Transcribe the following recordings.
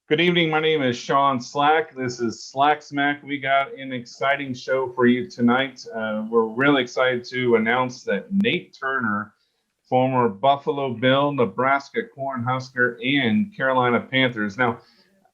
Good evening. My name is Sean Slack. This is Slack Smack. We got an exciting show for you tonight. We're really excited to announce that Nate Turner, former Buffalo Bill, Nebraska Cornhusker, and Carolina Panthers. Now,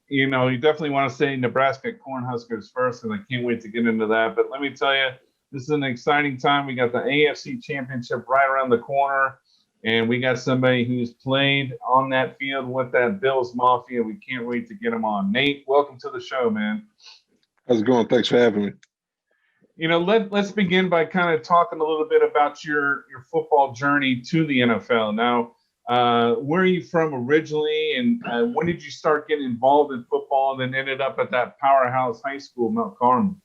you definitely want to say Nebraska Cornhuskers first, and I can't wait to get into that. But let me tell you, this is an exciting time. We got the AFC Championship right around the corner, and we got somebody who's played on that field with that Bills Mafia. We can't wait to get him on. Nate, welcome to the show, man. How's it going? Thanks for having me. Let's begin by kind of talking a little bit about your football journey to the NFL. Now, where are you from originally, and when did you start getting involved in football, and then ended up at that powerhouse high school, Mount Carmel?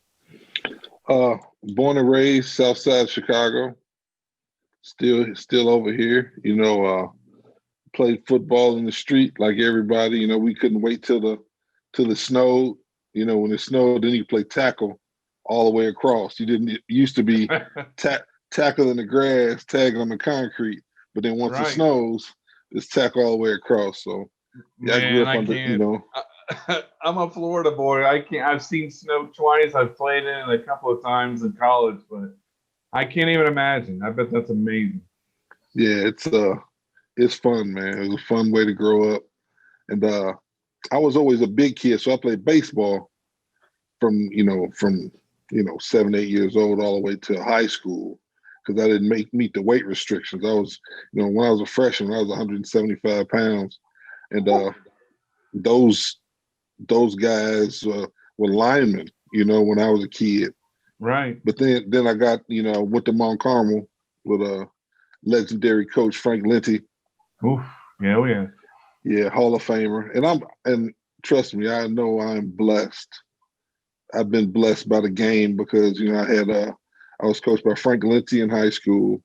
Born and raised South Side Chicago. Still over here. Played football in the street like everybody. We couldn't wait till it snowed. When it snowed, then you play tackle all the way across. You didn't. It used to be tackle in the grass, tag on the concrete. But then once it snows, it's tackle all the way across. So yeah, I grew up under. I'm a Florida boy. I can't. I've seen snow twice. I've played in it a couple of times in college, but I can't even imagine. I bet that's amazing. Yeah, it's fun, man. It was a fun way to grow up, and I was always a big kid, so I played baseball from 7, 8 years old all the way to high school because I didn't meet the weight restrictions. I was, when I was a freshman, I was 175 pounds, and those guys were linemen, when I was a kid. Right. But then I got, went to Mount Carmel with a legendary coach, Frank Linty. Oof. Yeah, yeah. Yeah, Hall of Famer. And trust me, I know I'm blessed. I've been blessed by the game because, I was coached by Frank Linty in high school.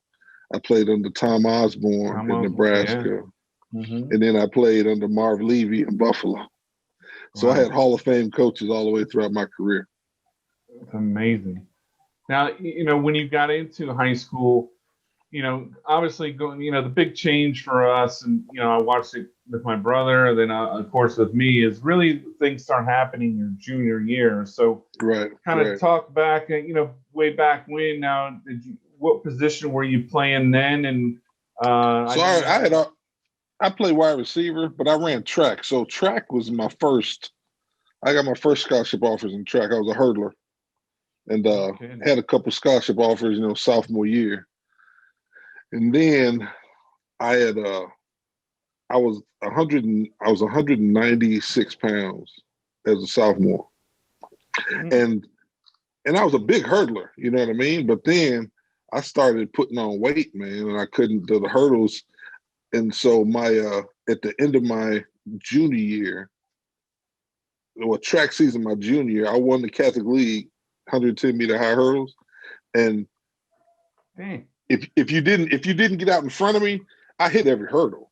I played under Tom Osborne in Nebraska. Yeah. Mm-hmm. And then I played under Marv Levy in Buffalo. So I had Hall of Fame coaches all the way throughout my career. That's amazing. Now, when you got into high school, obviously going, the big change for us, and, I watched it with my brother, then of course with me, is really things start happening your junior year. So talk back, way back when. Now, what position were you playing then? And I played wide receiver, but I ran track. So track was I got my first scholarship offers in track. I was a hurdler and had a couple scholarship offers, sophomore year. And then I was 196 pounds as a sophomore. Mm-hmm. And I was a big hurdler, you know what I mean? But then I started putting on weight, man, and I couldn't do the hurdles. And so at the end of my junior year, track season, my junior year, I won the Catholic League 110-meter high hurdles. And if you didn't get out in front of me, I hit every hurdle.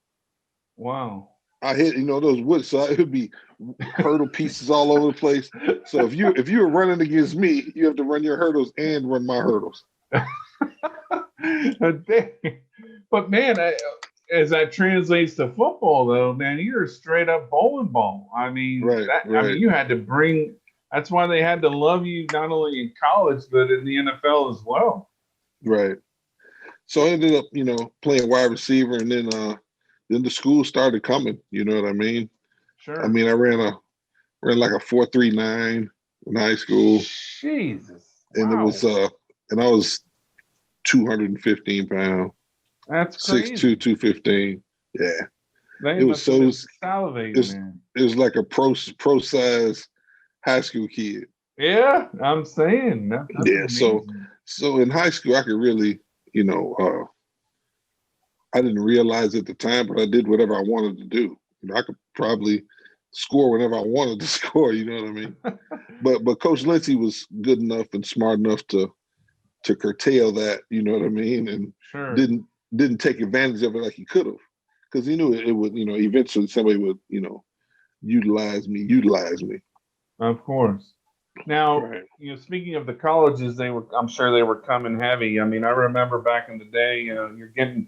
Wow. I hit, those woods, so it would be hurdle pieces all over the place. So if you were running against me, you have to run your hurdles and run my hurdles. But man, as that translates to football, though, man, you're a straight up bowling ball. I mean, I mean, you had to bring. That's why they had to love you not only in college but in the NFL as well. Right. So I ended up, playing wide receiver, and then the school started coming. You know what I mean? Sure. I mean, I ran like a 4.39 in high school. Jesus. And wow. It was and I was 215 pounds. That's crazy. 6'2", 215. Yeah. It was salivating, man. It was like a pro size high school kid. Yeah, I'm saying. That's amazing. So in high school I could really, I didn't realize at the time, but I did whatever I wanted to do. I could probably score whenever I wanted to score, you know what I mean? but Coach Lindsey was good enough and smart enough to curtail that, you know what I mean? And didn't take advantage of it like he could have. Because he knew it would, eventually somebody would, utilize me. Of course. Now, speaking of the colleges, I'm sure they were coming heavy. I mean, I remember back in the day, you're getting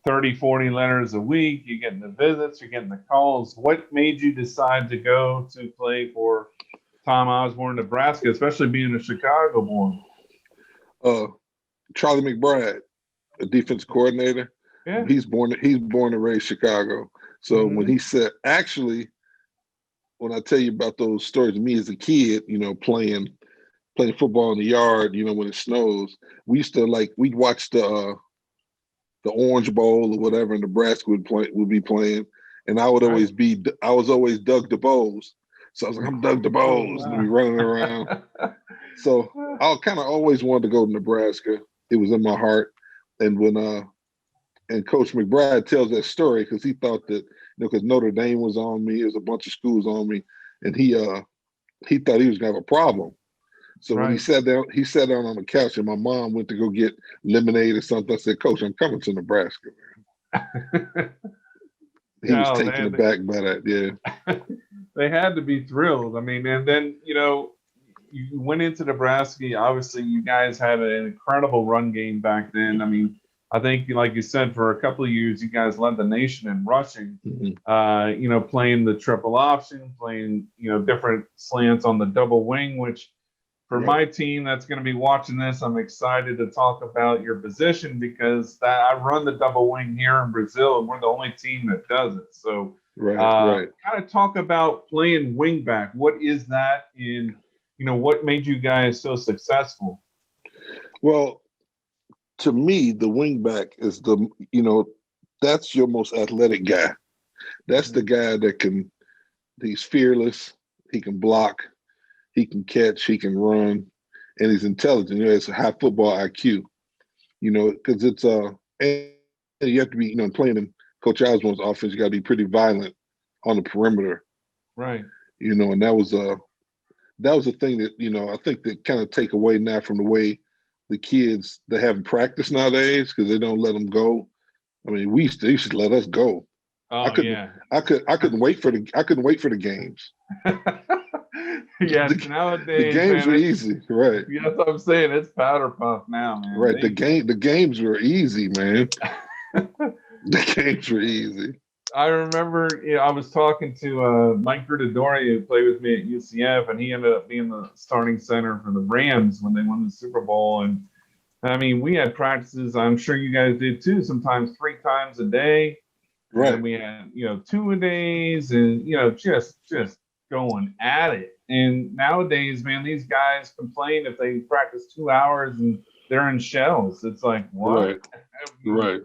30, 40 letters a week. You're getting the visits, you're getting the calls. What made you decide to go to play for Tom Osborne, Nebraska, especially being a Chicago boy? Charlie McBride, a defense coordinator. Yeah. He's born and raised Chicago. So when he said, actually, when I tell you about those stories of me as a kid, playing football in the yard, when it snows, we used to we'd watch the Orange Bowl or whatever, and Nebraska would be playing, and I was always Doug DeBose. So I was like, I'm Doug DeBose, and we running around. So I kind of always wanted to go to Nebraska. It was in my heart, and when and Coach McBride tells that story because he thought that because Notre Dame was on me, there's a bunch of schools on me, and he thought he was gonna have a problem. So when he sat down on the couch, and my mom went to go get lemonade or something. I said, "Coach, I'm coming to Nebraska, man." He was taken aback by that. Yeah, they had to be thrilled. I mean, and then you went into Nebraska. Obviously, you guys had an incredible run game back then. I mean, I think, like you said, for a couple of years, you guys led the nation in rushing. Playing the triple option, playing different slants on the double wing, which. For my team that's going to be watching this, I'm excited to talk about your position because I run the double wing here in Brazil, and we're the only team that does it. So, kind of talk about playing wing back. What is that? And what made you guys so successful? Well, to me, the wing back is that's your most athletic guy. That's the guy he's fearless. He can block. He can catch, he can run, and he's intelligent. He has a high football IQ, because it's and you have to be, playing in Coach Osborne's offense, you got to be pretty violent on the perimeter. Right. And that was a thing that, I think that kind of take away now from the way the kids, they haven't practiced nowadays because they don't let them go. I mean, they used to let us go. Oh, I couldn't wait for the games. Yes, nowadays the games were easy, right? Yeah, that's what I'm saying. It's powder puff now, man. Right. The games were easy, man. The games were easy. I remember, I was talking to Mike Gridadori, who played with me at UCF, and he ended up being the starting center for the Rams when they won the Super Bowl. And I mean, we had practices. I'm sure you guys did too. Sometimes 3 times a day. Right. And we had 2-a-days, and just going at it. And nowadays, man, these guys complain if they practice 2 hours and they're in shells. It's like, what? Right.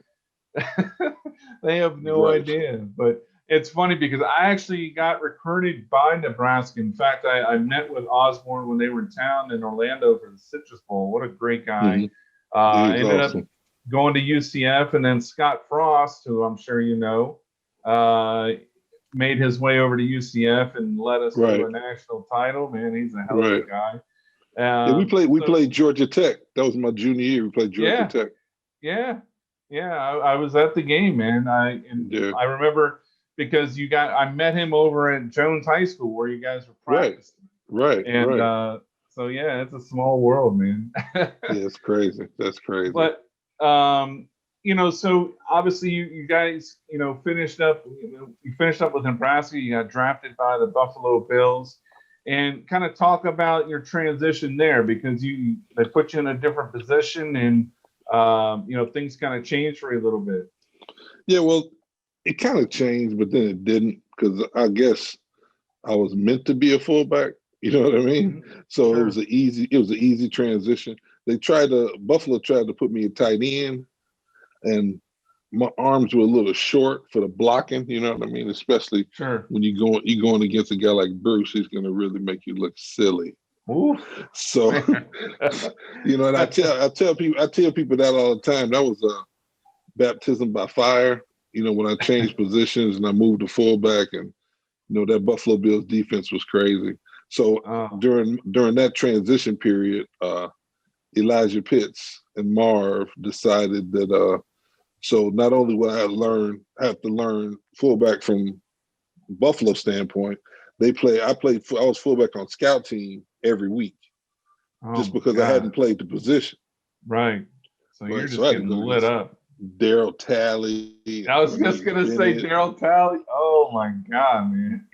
They have no idea. But it's funny because I actually got recruited by Nebraska. In fact, I met with Osborne when they were in town in Orlando for the Citrus Bowl. What a great guy. I ended up going to UCF, and then Scott Frost, who I'm sure you know, made his way over to UCF and led us to a national title. Man, he's a hell of a guy. We played Georgia Tech. That was my junior year. We played Georgia Tech. Yeah. I was at the game, man. I remember because I met him over at Jones High School where you guys were practicing. Right. And so it's a small world, man. Yeah, it's crazy. That's crazy. But so obviously you guys, finished up. You finished up with Nebraska. You got drafted by the Buffalo Bills, and kind of talk about your transition there because they put you in a different position, and things kind of changed for you a little bit. Yeah, well, it kind of changed, but then it didn't because I guess I was meant to be a fullback. You know what I mean? Mm-hmm. So It was an easy transition. Buffalo tried to put me a tight end, and my arms were a little short for the blocking. You know what I mean? Especially when you're going against a guy like Bruce, he's going to really make you look silly. Ooh. So, and I tell people that all the time. That was a baptism by fire. When I changed positions and I moved to fullback, and that Buffalo Bills defense was crazy. So during that transition period, Elijah Pitts and Marv decided that so not only would I have to learn fullback from Buffalo standpoint, I was fullback on scout team every week just because I hadn't played the position. Right. So you're just getting lit up. Daryl Talley. I was just gonna say Daryl Talley. Oh my God, man.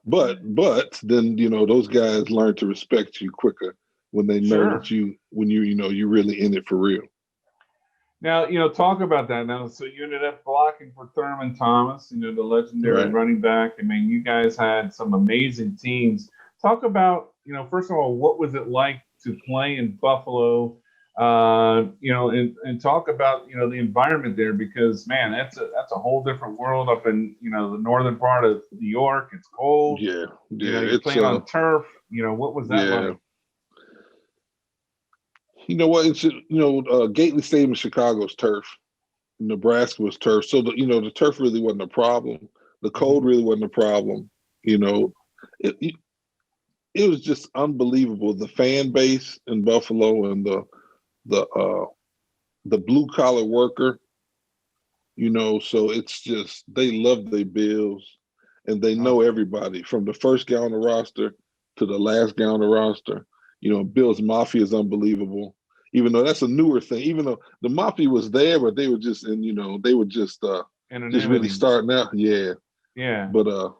But then those guys learn to respect you quicker when they know Sure. that you're really in it for real. Now, talk about that now. So you ended up blocking for Thurman Thomas, the legendary Right. running back. I mean, you guys had some amazing teams. Talk about, first of all, what was it like to play in Buffalo? And talk about, the environment there, because man, that's a whole different world up in, the northern part of New York. It's cold. Yeah. You're It's playing on turf. What was that yeah. like? You know what? It's Gately Stadium in Chicago's turf. Nebraska was turf. So the turf really wasn't a problem. The cold really wasn't a problem. It was just unbelievable. The fan base in Buffalo and the blue collar worker, so it's just they love their Bills and they know everybody from the first guy on the roster to the last guy on the roster. Bills Mafia is unbelievable. Even though that's a newer thing, even though the Mafia was there, but they were just just really starting out. Yeah. Yeah. But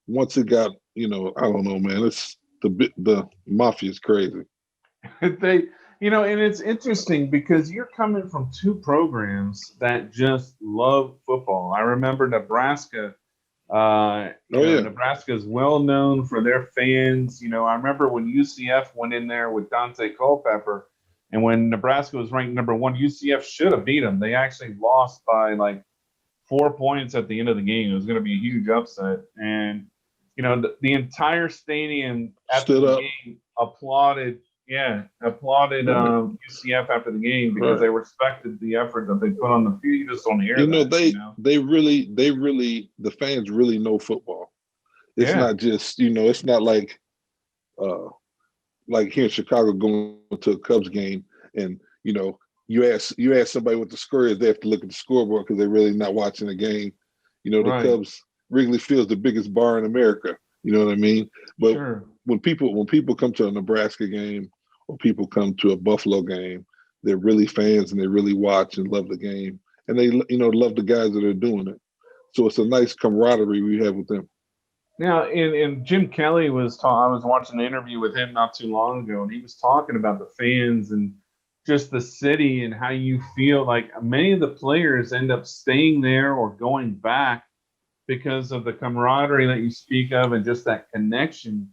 once it got, I don't know, man. It's the Mafia is crazy. And it's interesting because you're coming from two programs that just love football. I remember Nebraska. Nebraska is well known for their fans. I remember when UCF went in there with Dante Culpepper, and when Nebraska was ranked number 1, UCF should have beat them. They actually lost by like 4 points at the end of the game. It was going to be a huge upset, and the entire stadium after the game applauded. Yeah, applauded UCF after the game because they respected the effort that they put on the field. You just don't hear that. They really, the fans really know football. It's not just, it's not like here in Chicago going to a Cubs game and, you ask somebody what the score is, they have to look at the scoreboard because they're really not watching the game. The Cubs, Wrigley Field is the biggest bar in America. You know what I mean? But when people come to a Nebraska game or people come to a Buffalo game, they're really fans and they really watch and love the game. And they, love the guys that are doing it. So it's a nice camaraderie we have with them. Now, and Jim Kelly I was watching an interview with him not too long ago, and he was talking about the fans and just the city and how you feel like many of the players end up staying there or going back because of the camaraderie that you speak of and just that connection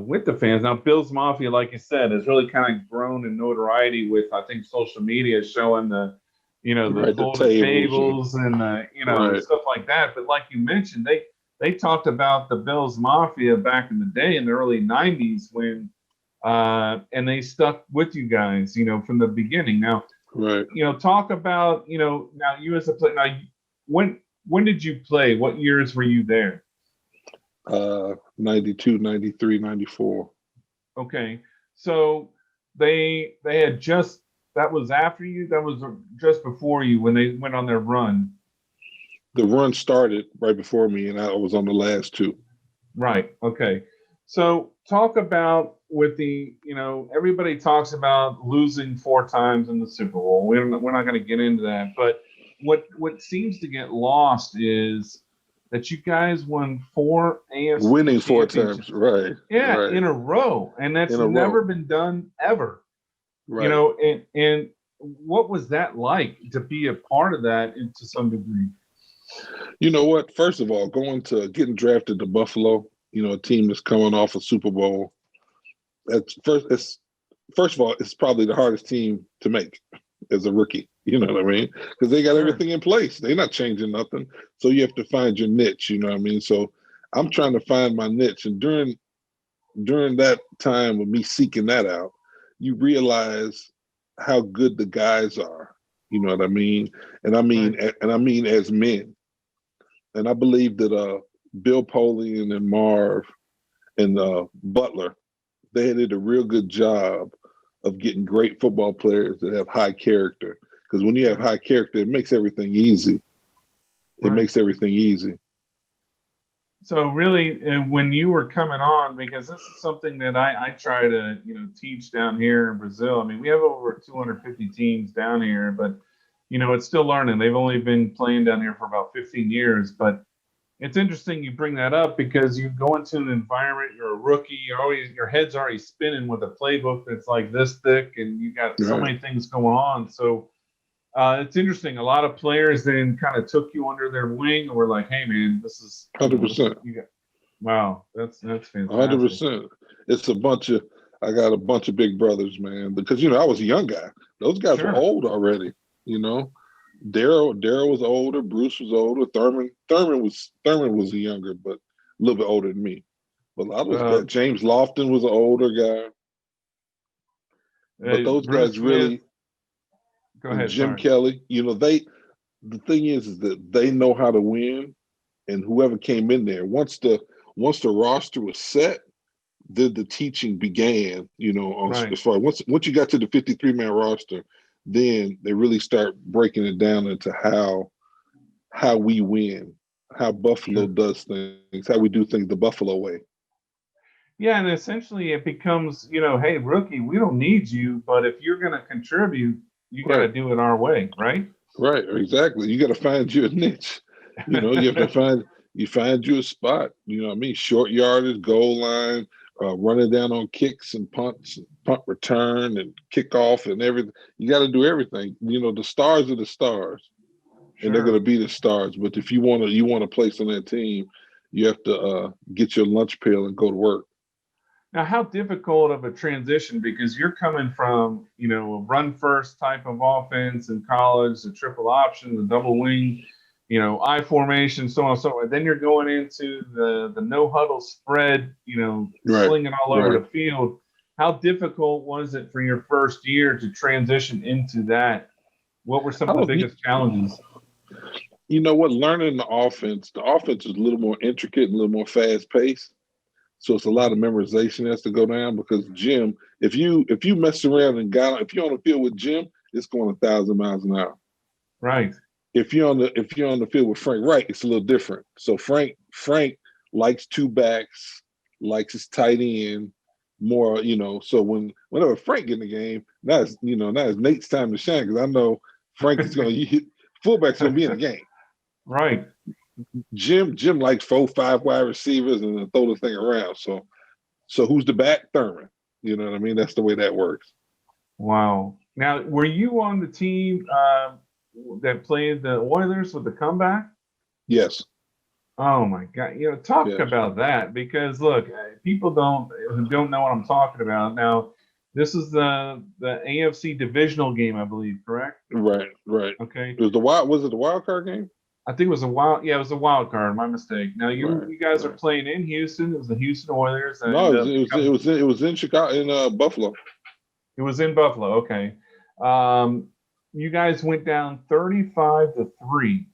with the fans. Now, Bills Mafia, like you said, has really kind of grown in notoriety with, I think, social media showing the tables and stuff like that. But like you mentioned, they talked about the Bills Mafia back in the day in the early 90s when and they stuck with you guys, from the beginning. Now, talk about, now you as a player. Now, when did you play? What years were you there? 92, 93, 94. Okay. So they had just, that was after you? That was just before you when they went on their run? The run started right before me, and I was on the last two. Right. Okay. So talk about with the, everybody talks about losing 4 times in the Super Bowl. We're not going to get into that. But what seems to get lost is that you guys won 4 AFC winning 4 times, right? Yeah, right. in a row, and that's never been done ever. Right. And what was that like to be a part of that to some degree? You know what? First of all, getting drafted to Buffalo, a team that's coming off a Super Bowl. First of all, it's probably the hardest team to make as a rookie. You know what I mean? Because they got everything in place. They're not changing nothing. So you have to find your niche. You know what I mean? So I'm trying to find my niche. And during that time of me seeking that out, you realize how good the guys are. You know what I mean? And I mean as men. And I believe that Bill Polian and Marv and Butler, they did a real good job of getting great football players that have high character. Because when you have high character, it makes everything easy. It makes everything easy. So really, when you were coming on, because this is something that I try to teach down here in Brazil. I mean, we have over 250 teams down here, but it's still learning. They've only been playing down here for about 15 years, but it's interesting you bring that up because you go into an environment, you're a rookie, your head's already spinning with a playbook that's like this thick, and you got so Right. many things going on. So it's interesting. A lot of players then kind of took you under their wing and were like, "Hey, man, this is 100%. you got wow, that's hundred fantastic." percent. It's a bunch of I got a bunch of big brothers, man. Because I was a young guy. Those guys were Sure. old already. You know, Daryl was older. Bruce was older. Thurman was younger, but a little bit older than me. But a lot of those Uh, guys. James Lofton was an older guy. But those Bruce guys Smith. really, Go and ahead. Jim Sorry. Kelly. The thing is that they know how to win, and whoever came in there once the roster was set, then the teaching began, on Right. as far once you got to the 53-man roster, then they really start breaking it down into how we win, how Buffalo Sure. does things, how we do things the Buffalo way. Yeah, and essentially it becomes, hey, rookie, we don't need you, but if you're going to contribute, you got to Right, do it our way, right? right, exactly. You got to find your niche. You have to find you a spot. You know what I mean? Short yardage, goal line, running down on kicks and punts, punt return and kickoff and everything. You got to do everything. The stars are the stars, and they're going Sure. to be the stars. But if you want to place on that team, you have to get your lunch pail and go to work. Now, how difficult of a transition because you're coming from, a run first type of offense in college, the triple option, the double wing, I formation, so on and so forth. Then you're going into the no huddle spread, Right, slinging all over right. the field. How difficult was it for your first year to transition into that? What were some I of the don't. biggest challenges? You know what? Learning the offense is a little more intricate and a little more fast paced. So it's a lot of memorization has to go down because Jim, if you mess around and if you're on the field with Jim, it's going 1,000 miles an hour. Right. If you're on the field with Frank Wright, it's a little different. So Frank likes two backs, likes his tight end more. So whenever Frank get in the game, now it's Nate's time to shine because I know Frank is going to fullback's going to be in the game. Right. Jim likes 4, 5 wide receivers and then throw the thing around. So who's the back? Thurman. You know what I mean? That's the way that works. Wow. Now, were you on the team that played the Oilers with the comeback? Yes. Oh my God! Talk Yes. about that because look, people who don't know what I'm talking about. Now, this is the AFC divisional game, I believe, correct? Right. Right. Okay. Was it the wild card game? I think it was a wild. Yeah, it was a wild card. My mistake. Now you Right. you guys are Right. playing in Houston. It was the Houston Oilers, No, and it was in Chicago in Buffalo. it was in Buffalo. Okay. Um, you guys went down 35-3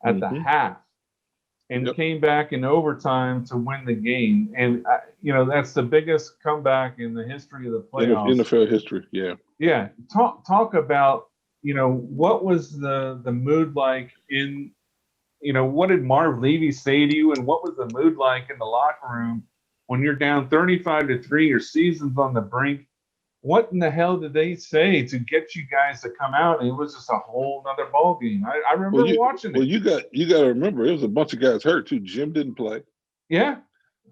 at the Mm-hmm. half and Yep. came back in overtime to win the game. And that's the biggest comeback in the history of the playoffs. NFL history. Yeah. Yeah, talk about what was the mood like in what did Marv Levy say to you, and what was the mood like in the locker room when you're down 35-3, your season's on the brink? What in the hell did they say to get you guys to come out? And it was just a whole nother ball game. I Well, remember you watching well it. you got to remember it was a bunch of guys hurt too. Jim didn't play. Yeah,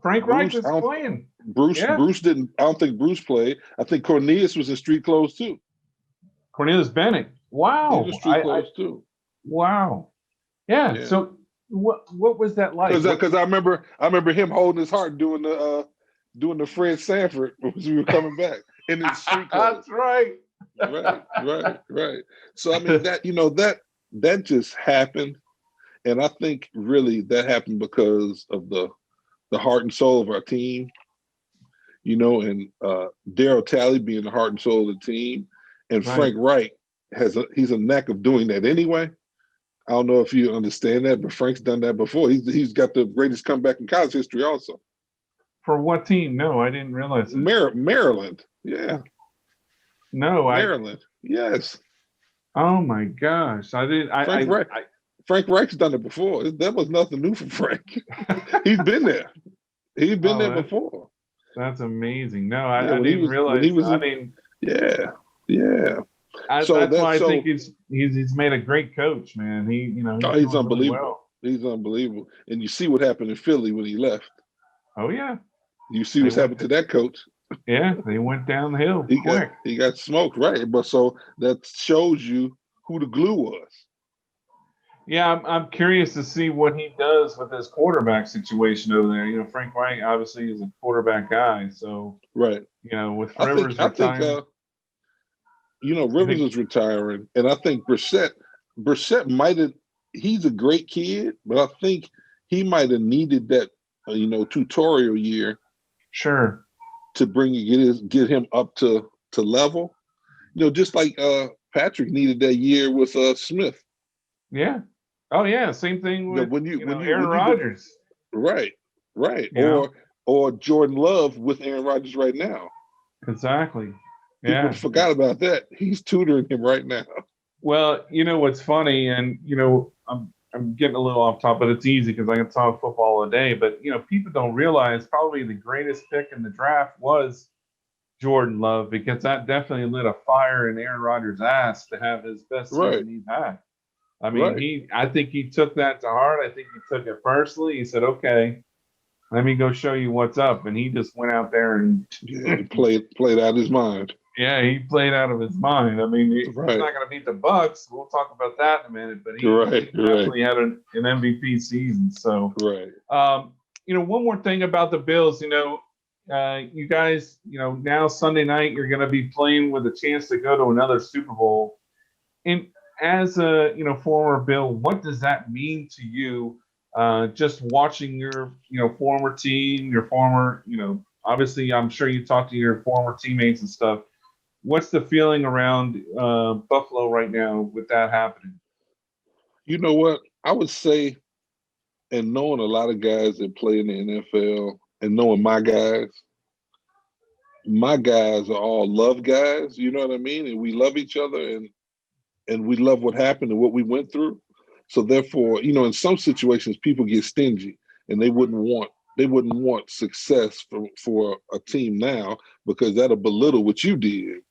Frank Reich Bruce, was I don't. playing. Bruce Yeah, Bruce didn't. I don't think Bruce played. I think Cornelius was in street clothes too. Cornelius Bennett. He was in Wow, street clothes too. wow. Yeah. Yeah. So what was that like? Because I remember him holding his heart doing the Fred Sanford as we were coming back in his street clothes. That's right. Right, right, right. So I mean that just happened, and I think really that happened because of the heart and soul of our team, and Daryl Talley being the heart and soul of the team, and Right. Frank Wright he's a knack of doing that anyway. I don't know if you understand that, but Frank's done that before. He's got the greatest comeback in college history also. For what team? No, I didn't realize it. Maryland, yeah, No, Maryland, yes. oh my gosh, I didn't. Frank Wright. Frank Reich's done it before. That was nothing new for Frank. He's been there. He's been there Oh, before. that's amazing. No, Yeah, I when he didn't was when he realize. was I in, mean, yeah, yeah. That's why I think he's made a great coach, man. He's he's doing really unbelievable. well. He's unbelievable. And you see what happened in Philly when he left. Oh yeah. You see what's happened to that coach. Yeah, they went down the hill quick. He got smoked, right? But so that shows you who the glue was. Yeah, I'm curious to see what he does with his quarterback situation over there. Frank Reich obviously is a quarterback guy, so right. With Rivers retiring, Rivers is retiring, and I think Brissett might have. He's a great kid, but I think he might have needed that, tutorial year. Sure. To get him up to level, just like Patrick needed that year with Smith. Yeah. Oh yeah. Same thing with Aaron Rodgers. Right. Or Jordan Love with Aaron Rodgers right now. Exactly. Yeah. People forgot about that. He's tutoring him right now. Well, what's funny, and I'm getting a little off topic, but it's easy because I can talk football all day. But people don't realize probably the greatest pick in the draft was Jordan Love, because that definitely lit a fire in Aaron Rodgers' ass to have his best season he's had. I mean, I think he took that to heart. I think he took it personally. He said, "Okay, let me go show you what's up," and he just went out there and he played out of his mind. Yeah, he played out of his mind. I mean, he's not going to beat the Bucs. We'll talk about that in a minute. But he definitely had an MVP season. So, one more thing about the Bills. You guys, now Sunday night you're going to be playing with a chance to go to another Super Bowl. And as a former Bill, what does that mean to you? Just watching your former team, your former obviously I'm sure you talk to your former teammates and stuff. What's the feeling around Buffalo right now with that happening? You know what? I would say, and knowing a lot of guys that play in the NFL and knowing my guys are all love guys, you know what I mean? And we love each other and we love what happened and what we went through. So therefore, in some situations people get stingy and they wouldn't want success for a team now because that'll belittle what you did.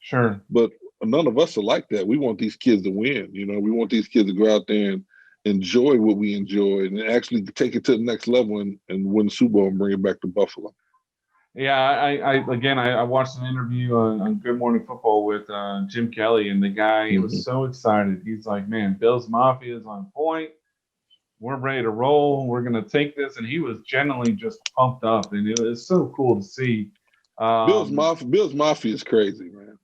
Sure. But none of us are like that. We want these kids to win. We want these kids to go out there and enjoy what we enjoy and actually take it to the next level and win the Super Bowl and bring it back to Buffalo. Yeah, I watched an interview on Good Morning Football with Jim Kelly, and the guy, he was so excited. He's like, man, Bills Mafia is on point. We're ready to roll. We're going to take this. And he was genuinely just pumped up, and it was so cool to see. Bills Mafia is crazy, man.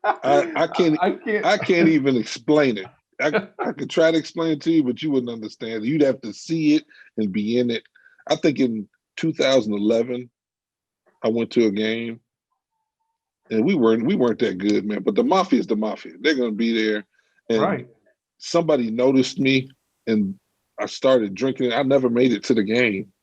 I can't even explain it. I could try to explain it to you, but you wouldn't understand. You'd have to see it and be in it. I think in 2011, I went to a game, and we weren't that good, man. But the Mafia is the Mafia. They're going to be there. And somebody noticed me, and I started drinking. I never made it to the game.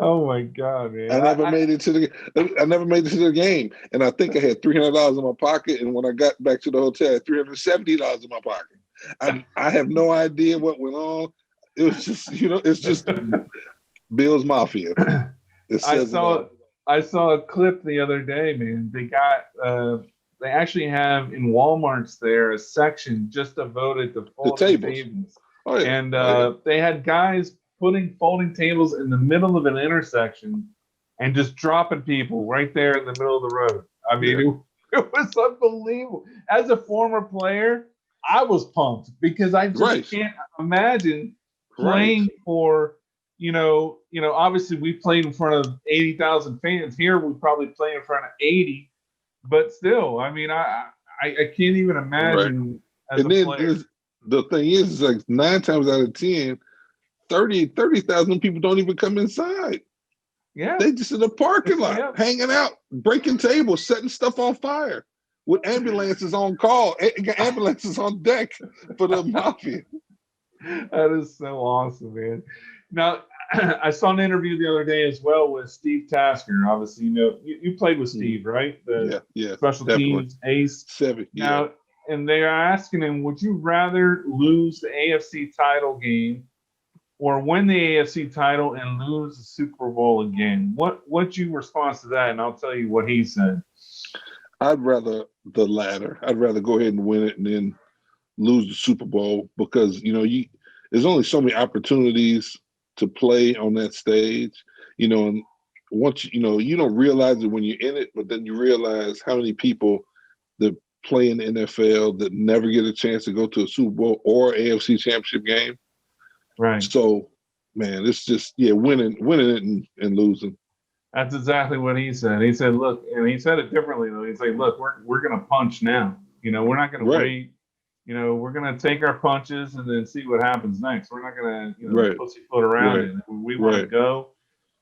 Oh my God, man! I never made it to the game, and I think I had $300 in my pocket. And when I got back to the hotel, I had $370 in my pocket. I have no idea what went on. It was just, it's just Bills Mafia. I saw a clip the other day, man. They actually have in Walmart's there a section just devoted to folding tables. Oh, yeah. And they had guys putting folding tables in the middle of an intersection and just dropping people right there in the middle of the road. I mean, it was unbelievable. As a former player, I was pumped because I just can't imagine playing for, obviously we played in front of 80,000 fans. Here we probably play in front of 80, but still, I mean, I can't even imagine as a player. The thing is like 9 times out of 10, 30,000 people don't even come inside. Yeah. They just in the parking lot, hanging out, breaking tables, setting stuff on fire with ambulances on call, ambulances on deck for the Mafia. That is so awesome, man. Now, I saw an interview the other day as well with Steve Tasker. Obviously, you played with Steve, right? Yeah, special teams ace. 7. Now, and they are asking him, would you rather lose the AFC title game or win the AFC title and lose the Super Bowl again? What's your response to that? And I'll tell you what he said. I'd rather the latter. I'd rather go ahead and win it and then lose the Super Bowl because there's only so many opportunities to play on that stage, and once you don't realize it when you're in it, but then you realize how many people that play in the NFL that never get a chance to go to a Super Bowl or AFC Championship game. Right. So, man, it's just winning it and losing. That's exactly what he said. He said, "Look," and he said it differently though. He's like, "Look, we're gonna punch now. We're not gonna wait. We're gonna take our punches and then see what happens next. We're not gonna pussyfoot around it. We want to go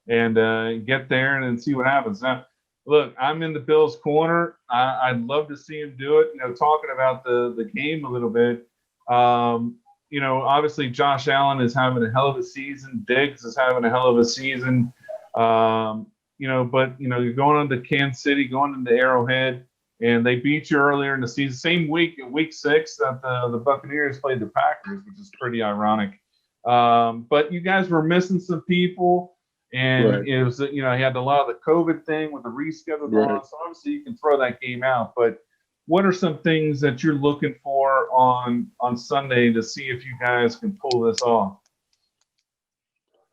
and get there and then see what happens." Now, look, I'm in the Bills' corner. I'd love to see him do it. Talking about the game a little bit. Obviously Josh Allen is having a hell of a season. Diggs is having a hell of a season. But you're going into Kansas City, going into Arrowhead, and they beat you earlier in the season. Same week, in week 6, that the Buccaneers played the Packers, which is pretty ironic. But you guys were missing some people, and it was he had a lot of the COVID thing with the rescheduled on. So obviously you can throw that game out. But what are some things that you're looking for on Sunday to see if you guys can pull this off?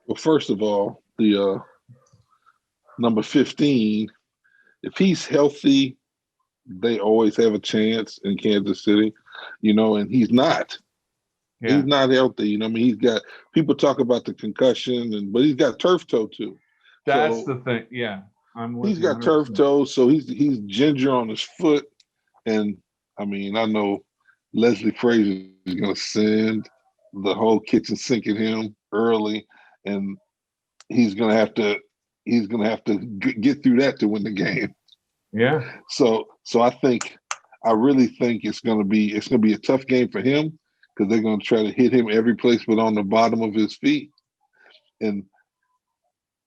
Well, first of all, the number 15, if he's healthy, they always have a chance in Kansas City, and he's not. Yeah. He's not healthy. He's got people talk about the concussion, but he's got turf toe too. That's the thing. Yeah, he's got 100%. Turf toe, so he's ginger on his foot, and I know Leslie Frazier is going to send the whole kitchen sink at him early, and he's going to have to get through that to win the game. Yeah. So I really think it's going to be a tough game for him because they're going to try to hit him every place but on the bottom of his feet. And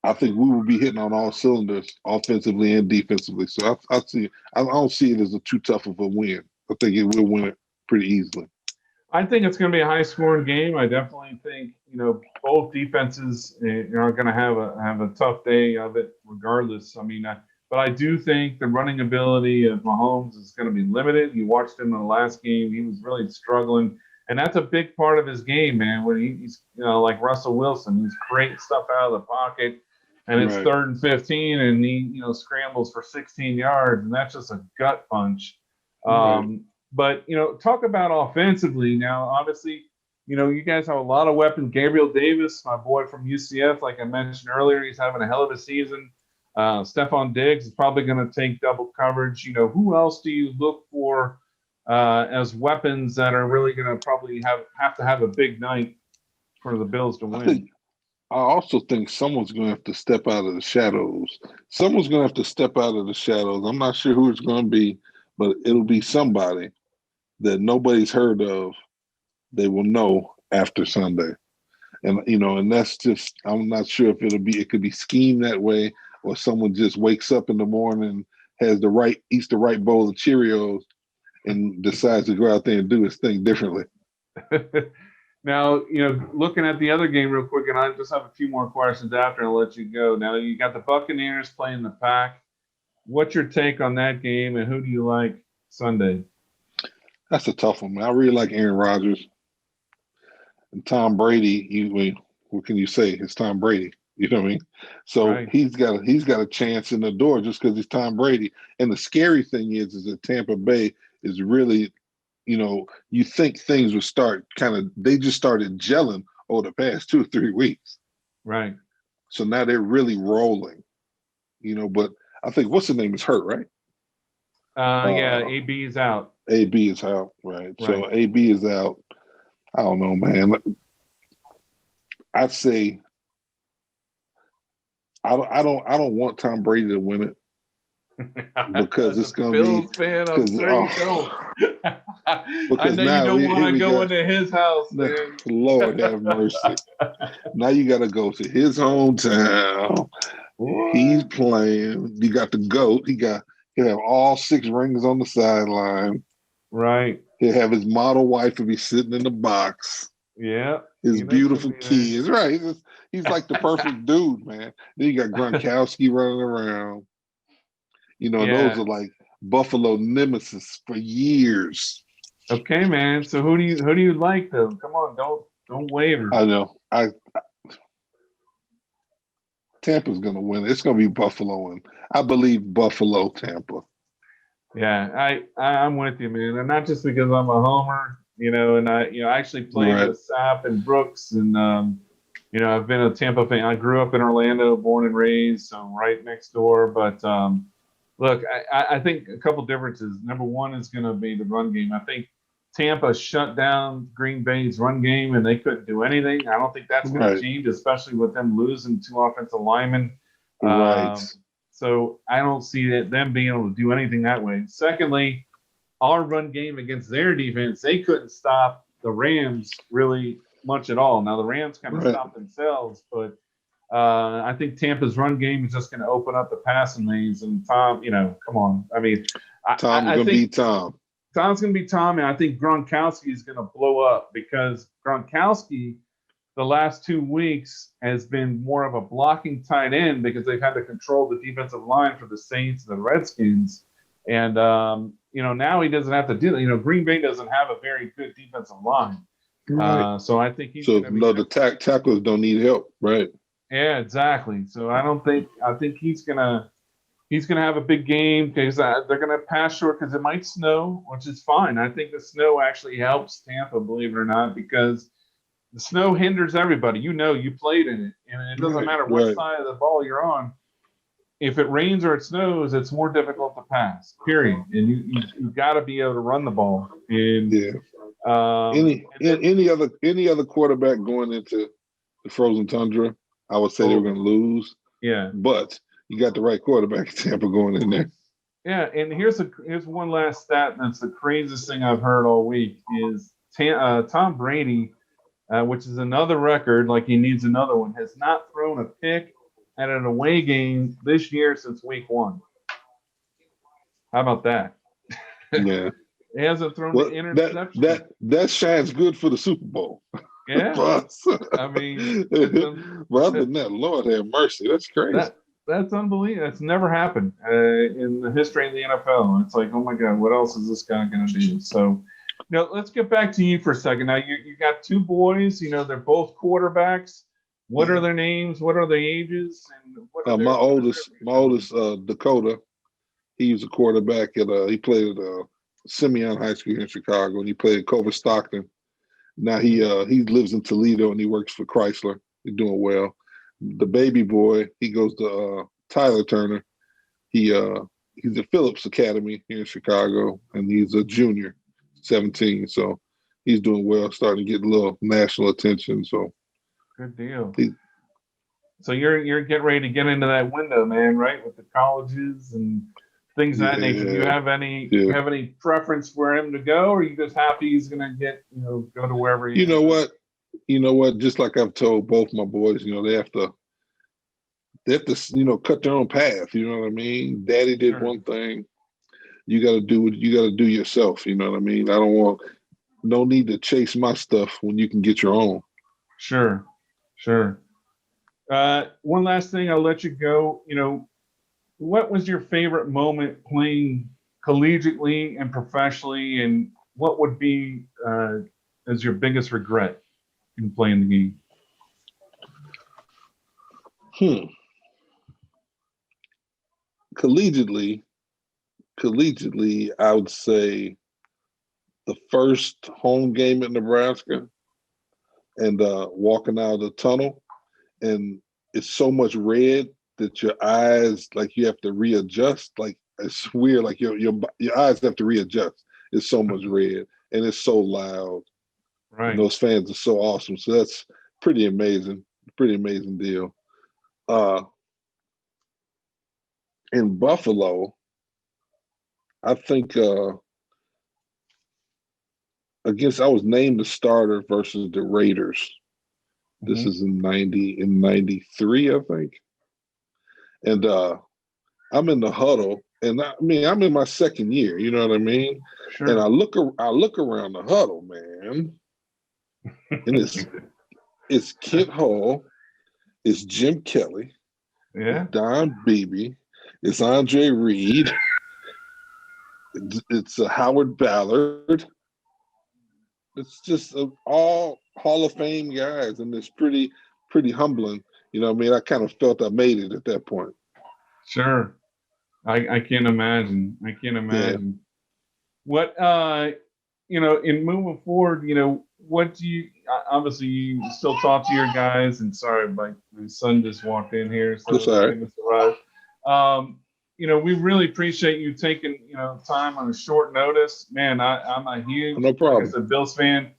I think we will be hitting on all cylinders offensively and defensively. So I don't see it as too tough of a win. I think we'll win it pretty easily. I think it's going to be a high-scoring game. I definitely think both defenses are going to have a tough day of it, regardless. But I do think the running ability of Mahomes is going to be limited. You watched him in the last game; he was really struggling, and that's a big part of his game, man. When he's like Russell Wilson, he's creating stuff out of the pocket, and it's 3rd and 15, and he scrambles for 16 yards, and that's just a gut punch. But, talk about offensively now. Obviously, you guys have a lot of weapons. Gabriel Davis, my boy from UCF, like I mentioned earlier, he's having a hell of a season. Stephon Diggs is probably going to take double coverage. Who else do you look for as weapons that are really going to probably have to have a big night for the Bills to win? I also think someone's going to have to step out of the shadows. Someone's going to have to step out of the shadows. I'm not sure who it's going to be, but it'll be somebody that nobody's heard of. They will know after Sunday. And, and that's just, I'm not sure if it could be schemed that way, or someone just wakes up in the morning, eats the right bowl of Cheerios and decides to go out there and do his thing differently. Now, looking at the other game real quick, and I just have a few more questions after I'll let you go. Now, you got the Buccaneers playing the Pack. What's your take on that game, and who do you like Sunday? That's a tough one, man. I really like Aaron Rodgers. And Tom Brady, what can you say? It's Tom Brady. You know what I mean? So he's got a chance in the door just because he's Tom Brady. And the scary thing is that Tampa Bay is really, you think things would start they just started gelling over the past 2 or 3 weeks. Right. So now they're really rolling, but I think what's the name is hurt, right? Yeah, AB is out. AB is out, right? So AB is out. I don't know, man. I'd say I don't want Tom Brady to win it because it's going to be. Bills fan, I'm sure you don't. I know you don't want to go into his house, man. Lord have mercy. Now you got to go to his hometown. What? He's playing. You got the GOAT. He'll have all 6 rings on the sideline. Right. He'll have his model wife will be sitting in the box. Yeah. His You know beautiful somebody there. kids. Right. He's like the perfect dude, man. Then you got Gronkowski running around. And those Yeah. are like Buffalo nemesis for years. Okay, man. So who do you like though? Come on, don't waver. I know. Tampa's gonna win. It's gonna be Buffalo, and I believe Buffalo, Tampa. Yeah, I'm with you, man, and not just because I'm a homer, and I actually played Right. with Sapp and Brooks, and I've been a Tampa fan. I grew up in Orlando, born and raised, so right next door. But look, I think a couple differences. Number one is going to be the run game. I think Tampa shut down Green Bay's run game, and they couldn't do anything. I don't think that's going to Right. change, especially with them losing two offensive linemen. Right. So I don't see them being able to do anything that way. Secondly, our run game against their defense, they couldn't stop the Rams really much at all. Now the Rams kind of Right. stopped themselves, but I think Tampa's run game is just going to open up the passing lanes. And Tom, come on. I mean, Tom's I gonna be think Tom. Tom's going to be Tom, and I think Gronkowski is going to blow up because Gronkowski – the last 2 weeks has been more of a blocking tight end because they've had to control the defensive line for the Saints and the Redskins. And, now he doesn't have to do that. Green Bay doesn't have a very good defensive line. Right. So I think he's So going to be. no, the tackles don't need help. Right. Yeah, exactly. So I think he's going to have a big game because they're going to pass short because it might snow, which is fine. I think the snow actually helps Tampa, believe it or not, because the snow hinders everybody. You played in it, and it doesn't matter what side of the ball you're on. If it rains or it snows, it's more difficult to pass. Period. And you got to be able to run the ball. And any other quarterback going into the frozen tundra, I would say they were going to lose. Yeah. But you got the right quarterback, Tampa, going in there. Yeah, and here's one last stat that's the craziest thing I've heard all week is Tom Brady. Which is another record, like he needs another one, has not thrown a pick at an away game this year since week 1. How about that? Yeah. He hasn't thrown an interception. That shines good for the Super Bowl. Yeah. For us. I mean, but other than that, Lord have mercy. That's crazy. That's unbelievable. That's never happened in the history of the NFL. It's like, oh my God, what else is this guy going to do? So, let's get back to you for a second. Now, you got 2 boys. They're both quarterbacks. What are their names? What are their ages? And what my oldest, Dakota, he was a quarterback he played at Simeon High School here in Chicago, and he played at Culver Stockton. Now he lives in Toledo and he works for Chrysler. He's doing well. The baby boy, he goes to Tyler Turner. He's at Phillips Academy here in Chicago, and he's a junior. 17, so he's doing well, starting to get a little national attention. So good deal. So you're getting ready to get into that window, man, right? With the colleges and things of that nature. Do you have any preference for him to go, or are you just happy he's gonna get go to wherever he You know what? Just like I've told both my boys, they have to cut their own path. You know what I mean? Daddy did one thing. You got to do what you got to do yourself. You know what I mean? I don't want no need to chase my stuff when you can get your own. Sure. One last thing, I'll let you go. What was your favorite moment playing collegiately and professionally, and what would be as your biggest regret in playing the game? Collegiately, I would say the first home game at Nebraska and walking out of the tunnel, and it's so much red that your eyes, like, you have to readjust. Like, it's weird. Like your eyes have to readjust. It's so much red and it's so loud. Right. And those fans are so awesome. So that's pretty amazing. Pretty amazing deal. In Buffalo, I think I was named the starter versus the Raiders. This is in 93, I think. And I'm in the huddle, and I'm in my second year, you know what I mean? Sure. And I look around the huddle, man, And it's Kent Hall, it's Jim Kelly, Yeah. it's Don Beebe, it's Andre Reed, it's Howard Ballard. It's just all Hall of Fame guys, and it's pretty humbling. You know what I mean? I kind of felt I made it at that point. Sure. I can't imagine. I can't imagine. What in moving forward, what do you obviously you still talk to your guys, and sorry, my son just walked in here, so That's all right. give us a ride. We really appreciate you taking time on a short notice. Man, I'm a huge, No problem. like I said, Bills fan.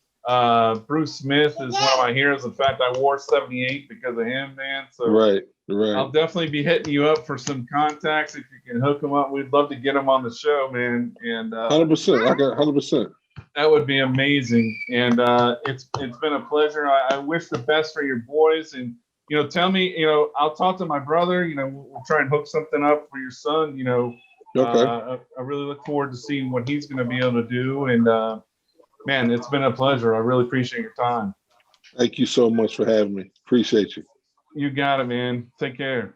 Bruce Smith is one of my heroes. In fact, I wore 78 because of him, man. So right. I'll definitely be hitting you up for some contacts if you can hook them up. We'd love to get them on the show, man. And 100%. I got 100%. that would be amazing. And it's been a pleasure. I wish the best for your boys. And tell me, I'll talk to my brother. We'll try and hook something up for your son. Okay. I really look forward to seeing what he's going to be able to do. And man, it's been a pleasure. I really appreciate your time. Thank you so much for having me. Appreciate you. You got it, man. Take care.